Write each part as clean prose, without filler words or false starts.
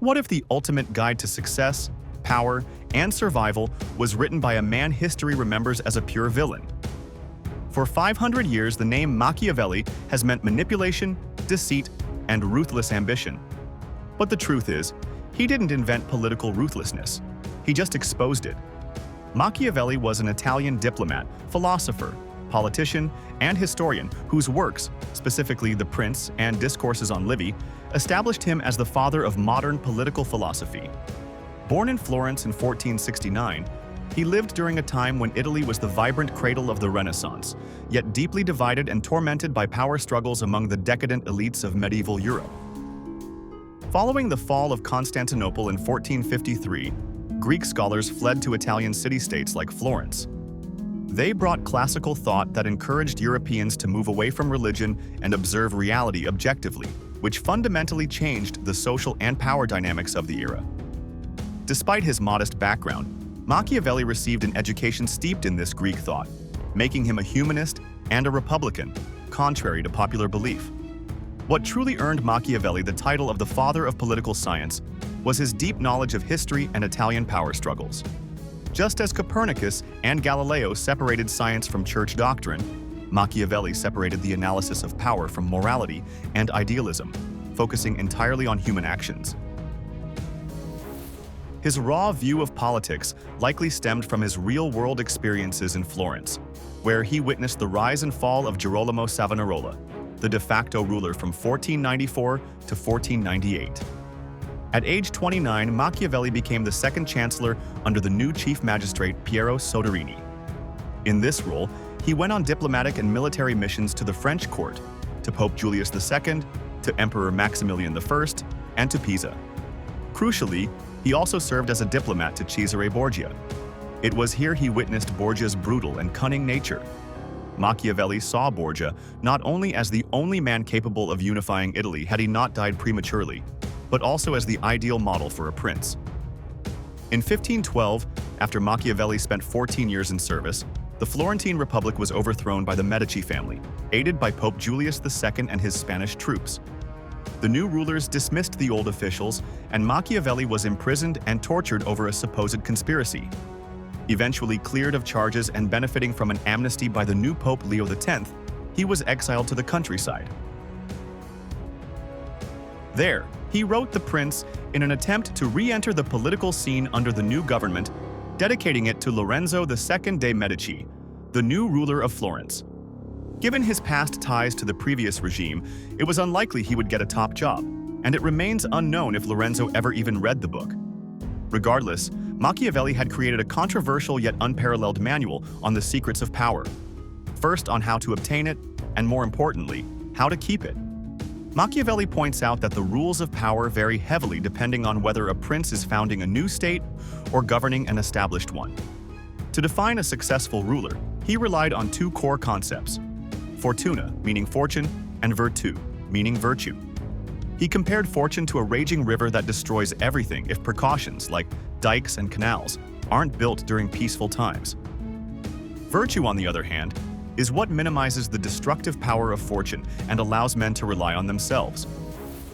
What if the ultimate guide to success, power, and survival was written by a man history remembers as a pure villain? For 500 years, the name Machiavelli has meant manipulation, deceit, and ruthless ambition. But the truth is, he didn't invent political ruthlessness. He just exposed it. Machiavelli was an Italian diplomat, philosopher, politician, and historian whose works, specifically The Prince and Discourses on Livy, established him as the father of modern political philosophy. Born in Florence in 1469, he lived during a time when Italy was the vibrant cradle of the Renaissance, yet deeply divided and tormented by power struggles among the decadent elites of medieval Europe. Following the fall of Constantinople in 1453, Greek scholars fled to Italian city-states like Florence. They brought classical thought that encouraged Europeans to move away from religion and observe reality objectively, which fundamentally changed the social and power dynamics of the era. Despite his modest background, Machiavelli received an education steeped in this Greek thought, making him a humanist and a republican, contrary to popular belief. What truly earned Machiavelli the title of the father of political science was his deep knowledge of history and Italian power struggles. Just as Copernicus and Galileo separated science from church doctrine, Machiavelli separated the analysis of power from morality and idealism, focusing entirely on human actions. His raw view of politics likely stemmed from his real-world experiences in Florence, where he witnessed the rise and fall of Girolamo Savonarola, the de facto ruler from 1494 to 1498. At age 29, Machiavelli became the second chancellor under the new chief magistrate Piero Soderini. In this role, he went on diplomatic and military missions to the French court, to Pope Julius II, to Emperor Maximilian I, and to Pisa. Crucially, he also served as a diplomat to Cesare Borgia. It was here he witnessed Borgia's brutal and cunning nature. Machiavelli saw Borgia not only as the only man capable of unifying Italy had he not died prematurely, but also as the ideal model for a prince. In 1512, after Machiavelli spent 14 years in service, the Florentine Republic was overthrown by the Medici family, aided by Pope Julius II and his Spanish troops. The new rulers dismissed the old officials, and Machiavelli was imprisoned and tortured over a supposed conspiracy. Eventually cleared of charges and benefiting from an amnesty by the new Pope Leo X, he was exiled to the countryside. There, he wrote The Prince in an attempt to re-enter the political scene under the new government, dedicating it to Lorenzo II de' Medici, the new ruler of Florence. Given his past ties to the previous regime, it was unlikely he would get a top job, and it remains unknown if Lorenzo ever even read the book. Regardless, Machiavelli had created a controversial yet unparalleled manual on the secrets of power. First on how to obtain it, and more importantly, how to keep it. Machiavelli points out that the rules of power vary heavily depending on whether a prince is founding a new state or governing an established one. To define a successful ruler, he relied on two core concepts: Fortuna, meaning fortune, and Virtù, meaning virtue. He compared fortune to a raging river that destroys everything if precautions, like dikes and canals, aren't built during peaceful times. Virtue, on the other hand, is what minimizes the destructive power of fortune and allows men to rely on themselves.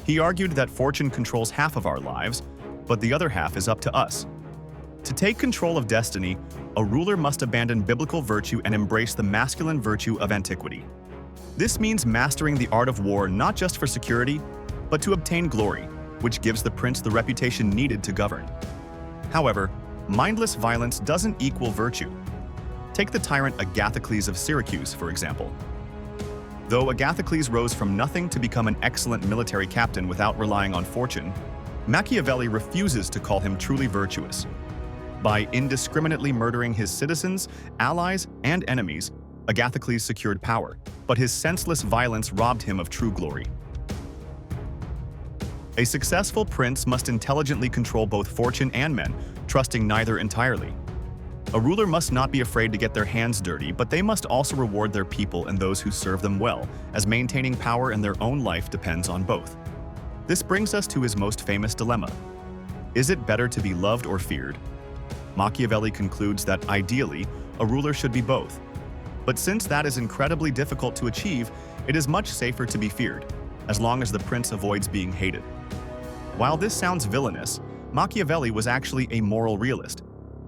He argued that fortune controls half of our lives, but the other half is up to us. To take control of destiny, a ruler must abandon biblical virtue and embrace the masculine virtue of antiquity. This means mastering the art of war not just for security, but to obtain glory, which gives the prince the reputation needed to govern. However, mindless violence doesn't equal virtue. Take the tyrant Agathocles of Syracuse, for example. Though Agathocles rose from nothing to become an excellent military captain without relying on fortune, Machiavelli refuses to call him truly virtuous. By indiscriminately murdering his citizens, allies, and enemies, Agathocles secured power, but his senseless violence robbed him of true glory. A successful prince must intelligently control both fortune and men, trusting neither entirely. A ruler must not be afraid to get their hands dirty, but they must also reward their people and those who serve them well, as maintaining power in their own life depends on both. This brings us to his most famous dilemma. Is it better to be loved or feared? Machiavelli concludes that, ideally, a ruler should be both. But since that is incredibly difficult to achieve, it is much safer to be feared, as long as the prince avoids being hated. While this sounds villainous, Machiavelli was actually a moral realist.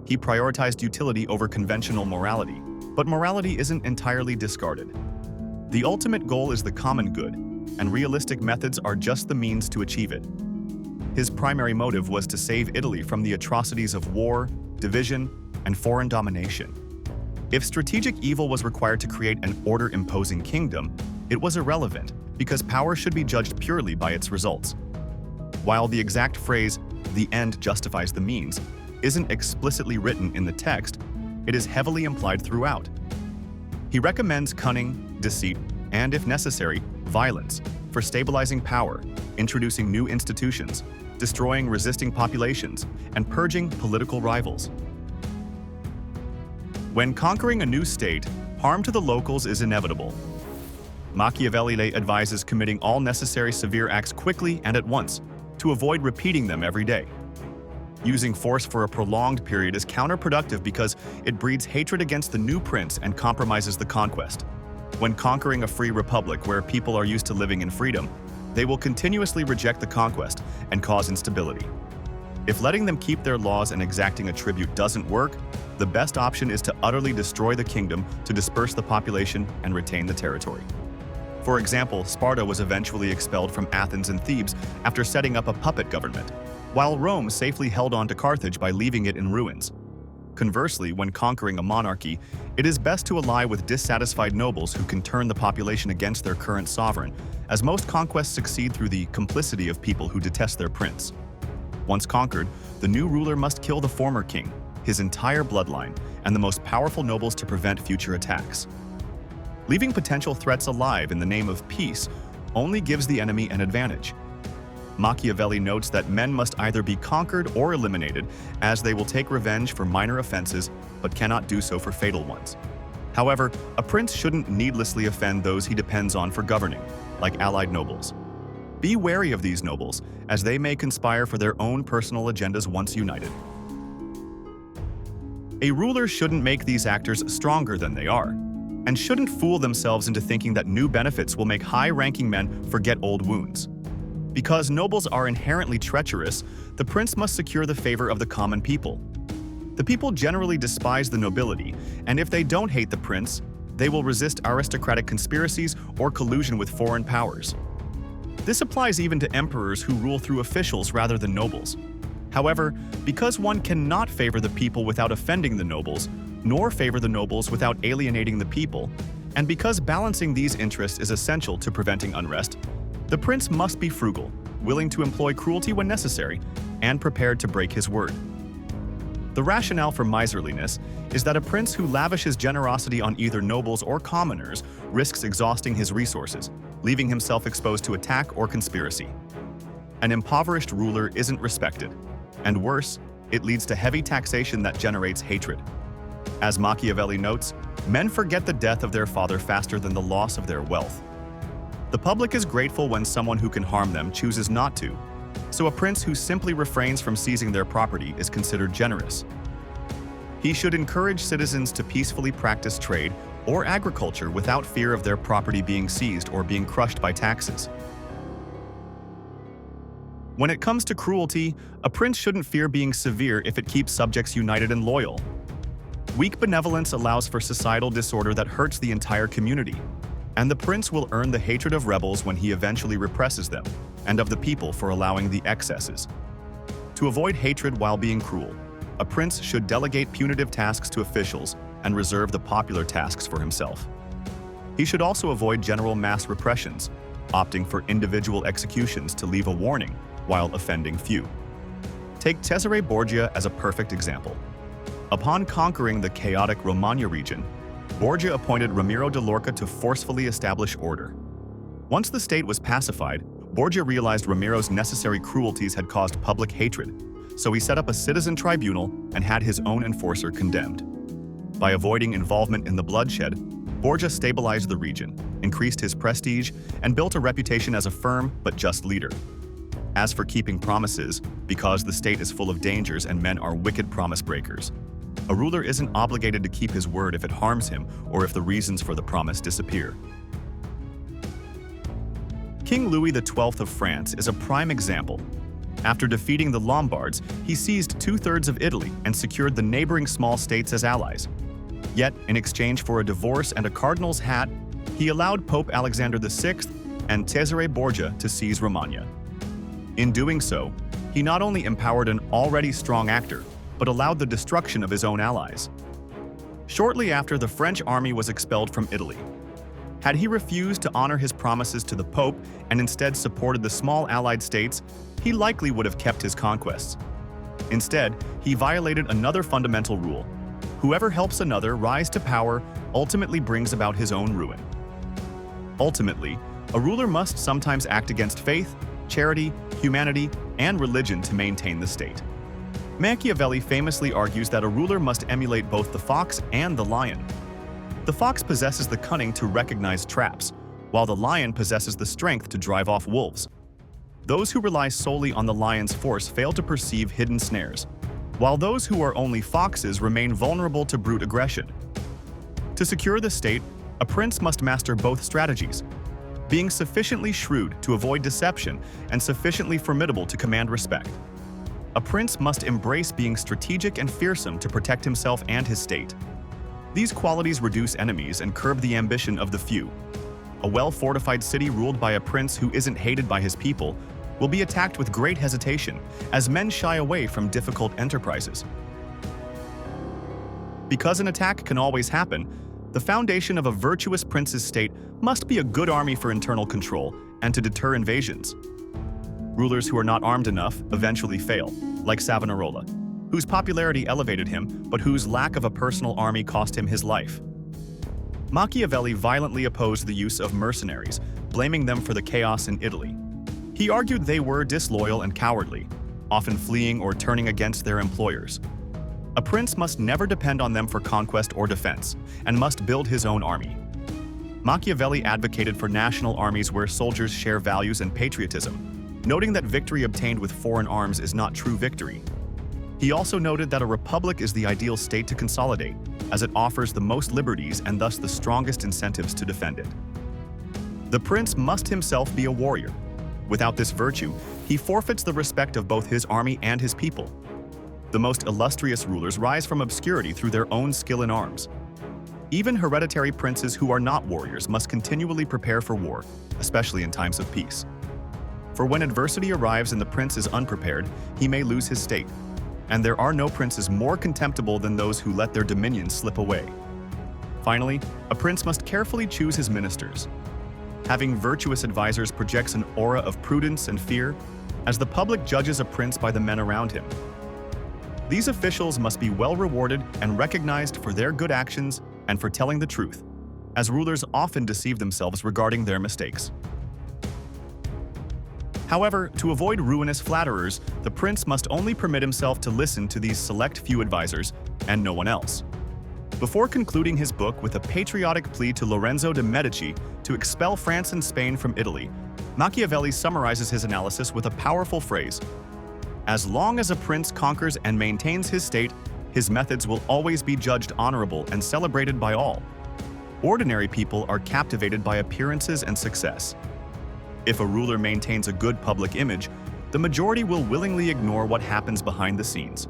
He prioritized utility over conventional morality, but morality isn't entirely discarded. The ultimate goal is the common good, and realistic methods are just the means to achieve it. His primary motive was to save Italy from the atrocities of war, division, and foreign domination. If strategic evil was required to create an order-imposing kingdom, it was irrelevant, because power should be judged purely by its results. While the exact phrase, "the end justifies the means," isn't explicitly written in the text, it is heavily implied throughout. He recommends cunning, deceit, and, if necessary, violence for stabilizing power, introducing new institutions, destroying resisting populations, and purging political rivals. When conquering a new state, harm to the locals is inevitable. Machiavelli advises committing all necessary severe acts quickly and at once, to avoid repeating them every day. Using force for a prolonged period is counterproductive because it breeds hatred against the new prince and compromises the conquest. When conquering a free republic where people are used to living in freedom, they will continuously reject the conquest and cause instability. If letting them keep their laws and exacting a tribute doesn't work, the best option is to utterly destroy the kingdom to disperse the population and retain the territory. For example, Sparta was eventually expelled from Athens and Thebes after setting up a puppet government, while Rome safely held on to Carthage by leaving it in ruins. Conversely, when conquering a monarchy, it is best to ally with dissatisfied nobles who can turn the population against their current sovereign, as most conquests succeed through the complicity of people who detest their prince. Once conquered, the new ruler must kill the former king, his entire bloodline, and the most powerful nobles to prevent future attacks. Leaving potential threats alive in the name of peace only gives the enemy an advantage. Machiavelli notes that men must either be conquered or eliminated, as they will take revenge for minor offenses but cannot do so for fatal ones. However, a prince shouldn't needlessly offend those he depends on for governing, like allied nobles. Be wary of these nobles, as they may conspire for their own personal agendas once united. A ruler shouldn't make these actors stronger than they are, and shouldn't fool themselves into thinking that new benefits will make high-ranking men forget old wounds. Because nobles are inherently treacherous, the prince must secure the favor of the common people. The people generally despise the nobility, and if they don't hate the prince, they will resist aristocratic conspiracies or collusion with foreign powers. This applies even to emperors who rule through officials rather than nobles. However, because one cannot favor the people without offending the nobles, nor favor the nobles without alienating the people, and because balancing these interests is essential to preventing unrest, the prince must be frugal, willing to employ cruelty when necessary, and prepared to break his word. The rationale for miserliness is that a prince who lavishes generosity on either nobles or commoners risks exhausting his resources, leaving himself exposed to attack or conspiracy. An impoverished ruler isn't respected, and worse, it leads to heavy taxation that generates hatred. As Machiavelli notes, men forget the death of their father faster than the loss of their wealth. The public is grateful when someone who can harm them chooses not to, so a prince who simply refrains from seizing their property is considered generous. He should encourage citizens to peacefully practice trade or agriculture without fear of their property being seized or being crushed by taxes. When it comes to cruelty, a prince shouldn't fear being severe if it keeps subjects united and loyal. Weak benevolence allows for societal disorder that hurts the entire community, and the prince will earn the hatred of rebels when he eventually represses them, and of the people for allowing the excesses. To avoid hatred while being cruel, a prince should delegate punitive tasks to officials and reserve the popular tasks for himself. He should also avoid general mass repressions, opting for individual executions to leave a warning while offending few. Take Cesare Borgia as a perfect example. Upon conquering the chaotic Romagna region, Borgia appointed Ramiro de Lorca to forcefully establish order. Once the state was pacified, Borgia realized Ramiro's necessary cruelties had caused public hatred, so he set up a citizen tribunal and had his own enforcer condemned. By avoiding involvement in the bloodshed, Borgia stabilized the region, increased his prestige, and built a reputation as a firm but just leader. As for keeping promises, because the state is full of dangers and men are wicked promise breakers, a ruler isn't obligated to keep his word if it harms him or if the reasons for the promise disappear. King Louis XII of France is a prime example. After defeating the Lombards, he seized two-thirds of Italy and secured the neighboring small states as allies. Yet, in exchange for a divorce and a cardinal's hat, he allowed Pope Alexander VI and Cesare Borgia to seize Romagna. In doing so, he not only empowered an already strong actor, but allowed the destruction of his own allies. Shortly after, the French army was expelled from Italy. Had he refused to honor his promises to the Pope and instead supported the small allied states, he likely would have kept his conquests. Instead, he violated another fundamental rule: whoever helps another rise to power ultimately brings about his own ruin. Ultimately, a ruler must sometimes act against faith, charity, humanity, and religion to maintain the state. Machiavelli famously argues that a ruler must emulate both the fox and the lion. The fox possesses the cunning to recognize traps, while the lion possesses the strength to drive off wolves. Those who rely solely on the lion's force fail to perceive hidden snares, while those who are only foxes remain vulnerable to brute aggression. To secure the state, a prince must master both strategies, being sufficiently shrewd to avoid deception and sufficiently formidable to command respect. A prince must embrace being strategic and fearsome to protect himself and his state. These qualities reduce enemies and curb the ambition of the few. A well-fortified city ruled by a prince who isn't hated by his people will be attacked with great hesitation, as men shy away from difficult enterprises. Because an attack can always happen, the foundation of a virtuous prince's state must be a good army for internal control and to deter invasions. Rulers who are not armed enough eventually fail, like Savonarola, whose popularity elevated him but whose lack of a personal army cost him his life. Machiavelli violently opposed the use of mercenaries, blaming them for the chaos in Italy. He argued they were disloyal and cowardly, often fleeing or turning against their employers. A prince must never depend on them for conquest or defense, and must build his own army. Machiavelli advocated for national armies where soldiers share values and patriotism, noting that victory obtained with foreign arms is not true victory. He also noted that a republic is the ideal state to consolidate, as it offers the most liberties and thus the strongest incentives to defend it. The prince must himself be a warrior. Without this virtue, he forfeits the respect of both his army and his people. The most illustrious rulers rise from obscurity through their own skill in arms. Even hereditary princes who are not warriors must continually prepare for war, especially in times of peace. For when adversity arrives and the prince is unprepared, he may lose his state. And there are no princes more contemptible than those who let their dominion slip away. Finally, a prince must carefully choose his ministers. Having virtuous advisors projects an aura of prudence and fear, as the public judges a prince by the men around him. These officials must be well rewarded and recognized for their good actions and for telling the truth, as rulers often deceive themselves regarding their mistakes. However, to avoid ruinous flatterers, the prince must only permit himself to listen to these select few advisors and no one else. Before concluding his book with a patriotic plea to Lorenzo de' Medici to expel France and Spain from Italy, Machiavelli summarizes his analysis with a powerful phrase: "As long as a prince conquers and maintains his state, his methods will always be judged honorable and celebrated by all. Ordinary people are captivated by appearances and success. If a ruler maintains a good public image, the majority will willingly ignore what happens behind the scenes."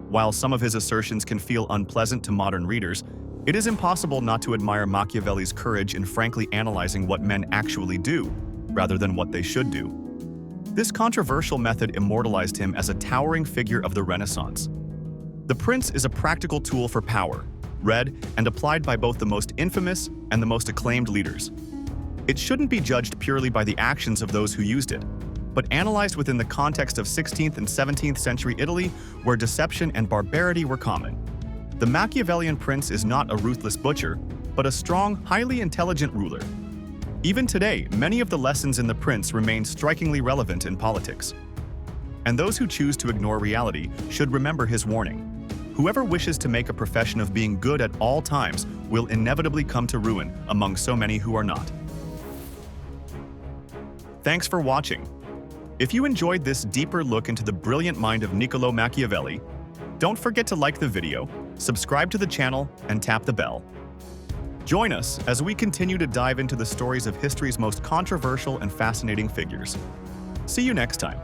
While some of his assertions can feel unpleasant to modern readers, it is impossible not to admire Machiavelli's courage in frankly analyzing what men actually do, rather than what they should do. This controversial method immortalized him as a towering figure of the Renaissance. The prince is a practical tool for power, read and applied by both the most infamous and the most acclaimed leaders. It shouldn't be judged purely by the actions of those who used it, but analyzed within the context of 16th and 17th century Italy, where deception and barbarity were common. The Machiavellian prince is not a ruthless butcher, but a strong, highly intelligent ruler. Even today, many of the lessons in The Prince remain strikingly relevant in politics. And those who choose to ignore reality should remember his warning. Whoever wishes to make a profession of being good at all times will inevitably come to ruin among so many who are not. Thanks for watching. If you enjoyed this deeper look into the brilliant mind of Niccolò Machiavelli, don't forget to like the video, subscribe to the channel, and tap the bell. Join us as we continue to dive into the stories of history's most controversial and fascinating figures. See you next time.